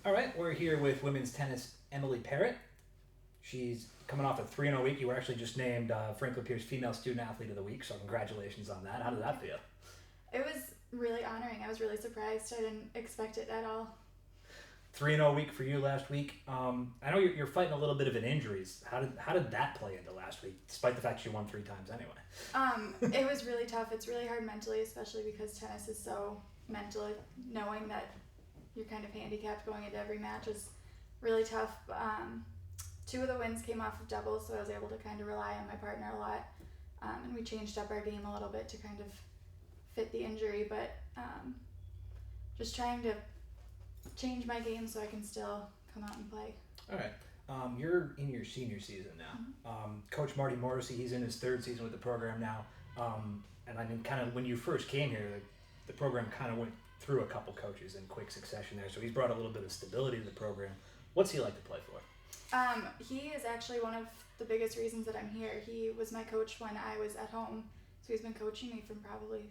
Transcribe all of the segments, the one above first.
All right, we're here with women's tennis Emily Parrett. She's coming off a 3-0 week. You were actually just named Franklin Pierce Female Student Athlete of the Week, so congratulations on that. How did that feel? It was really honoring. I was really surprised. I didn't expect it at all. 3-0 week for you last week. I know you're fighting a little bit of an injuries. How did that play into last week, despite the fact you won 3 times anyway? It was really tough. It's really hard mentally, especially because tennis is so mental. Knowing that you're kind of handicapped going into every match is really tough. 2 of the wins came off of doubles, so I was able to kind of rely on my partner a lot. And we changed up our game a little bit to kind of fit the injury, but just trying to change my game so I can still come out and play. All right. You're in your senior season now. Coach Marty Morrissey, he's in his 3rd season with the program now. And I mean, kind of when you first came here, the program kind of went through a couple coaches in quick succession there. So he's brought a little bit of stability to the program. What's he like to play for? He is actually one of the biggest reasons that I'm here. He was my coach when I was at home, so he's been coaching me from probably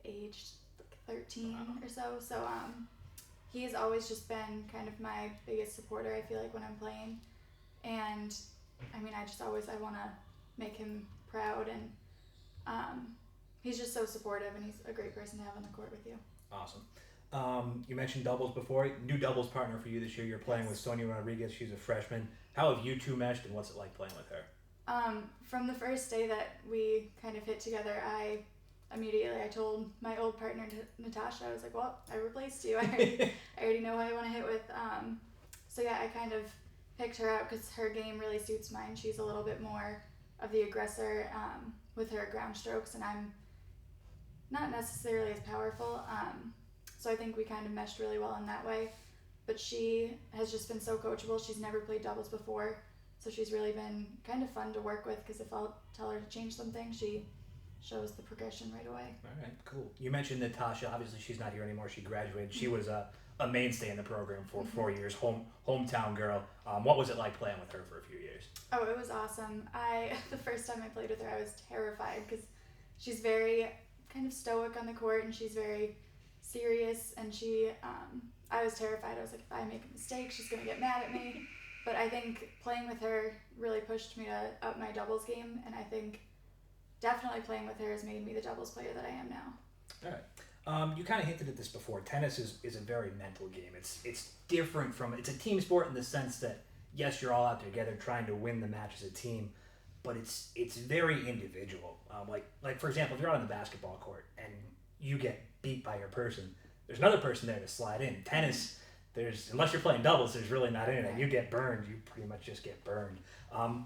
age 13 or so. So he's always just been kind of my biggest supporter, I feel like, when I'm playing. And I mean, I want to make him proud, and he's just so supportive, and he's a great person to have on the court with you. Awesome. You mentioned doubles before. New doubles partner for you this year. You're playing with Sonia Rodriguez. She's a freshman. How have you two meshed, and what's it like playing with her? From the first day that we kind of hit together, I told my old partner Natasha, I was like, well, I replaced you. I already know who I want to hit with. So yeah, I kind of picked her out because her game really suits mine. She's a little bit more of the aggressor with her ground strokes, and I'm not necessarily as powerful. So I think we kind of meshed really well in that way. But she has just been so coachable. She's never played doubles before, so she's really been kind of fun to work with because if I'll tell her to change something, she shows the progression right away. All right, cool. You mentioned Natasha. Obviously, she's not here anymore. She graduated. She was a mainstay in the program for 4 years. Hometown girl. What was it like playing with her for a few years? Oh, it was awesome. The first time I played with her, I was terrified because she's very kind of stoic on the court, and she's very serious, and I was terrified. I was like, if I make a mistake, she's going to get mad at me. But I think playing with her really pushed me to up my doubles game, and I think definitely playing with her has made me the doubles player that I am now. All right. You kind of hinted at this before. Tennis is a very mental game. It's different from, it's a team sport in the sense that, yes, you're all out there together trying to win the match as a team, but it's very individual. Like for example, if you're out on the basketball court and you get beat by your person, there's another person there to slide in. Tennis, unless you're playing doubles, there's really not anything. You get burned, you pretty much just get burned.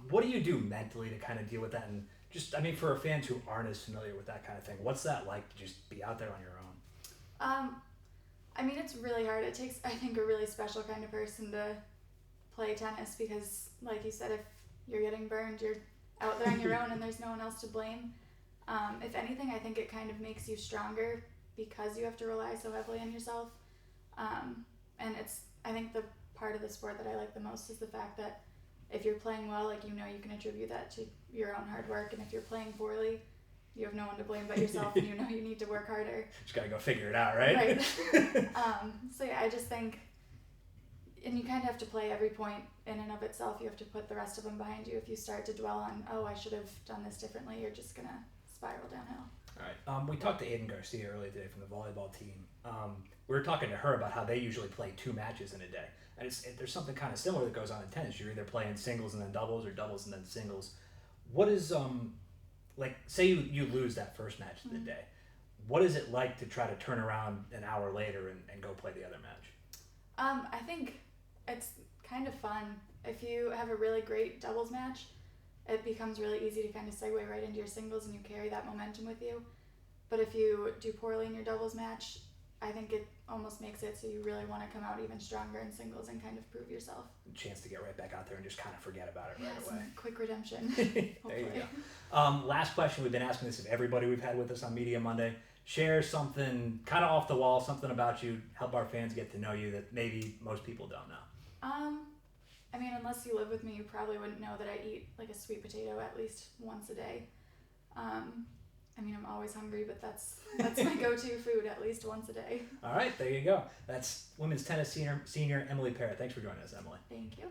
What do you do mentally to kind of deal with that? And just, I mean, for fans who aren't as familiar with that kind of thing, what's that like to just be out there on your own? I mean, it's really hard. It takes, I think, a really special kind of person to play tennis because, like you said, if you're getting burned, you're out there on your own and there's no one else to blame. If anything, I think it kind of makes you stronger because you have to rely so heavily on yourself. And I think the part of the sport that I like the most is the fact that if you're playing well, like, you can attribute that to your own hard work, and if you're playing poorly, you have no one to blame but yourself, and you need to work harder. Just gotta go figure it out, right? Right. So yeah, I just think, and you kind of have to play every point in and of itself. You have to put the rest of them behind you. If you start to dwell on, oh, I should have done this differently, you're just gonna spiral downhill. All right. We talked to Aiden Garcia earlier today from the volleyball team. We were talking to her about how they usually play 2 matches in a day. And there's something kind of similar that goes on in tennis. You're either playing singles and then doubles, or doubles and then singles. What is, like, say you lose that first match of the day. What is it like to try to turn around an hour later and go play the other match? I think it's kind of fun. If you have a really great doubles match, it becomes really easy to kind of segue right into your singles, and you carry that momentum with you. But if you do poorly in your doubles match, I think it almost makes it so you really want to come out even stronger in singles and kind of prove yourself. Chance to get right back out there and just kind of forget about it right away. Quick redemption. There you go. Last question. We've been asking this of everybody we've had with us on Media Monday. Share something kind of off the wall, something about you, help our fans get to know you that maybe most people don't know. I mean, unless you live with me, you probably wouldn't know that I eat like a sweet potato at least once a day. I mean, I'm always hungry, but that's my go-to food at least once a day. All right, there you go. That's women's tennis senior Emily Parrett. Thanks for joining us, Emily. Thank you.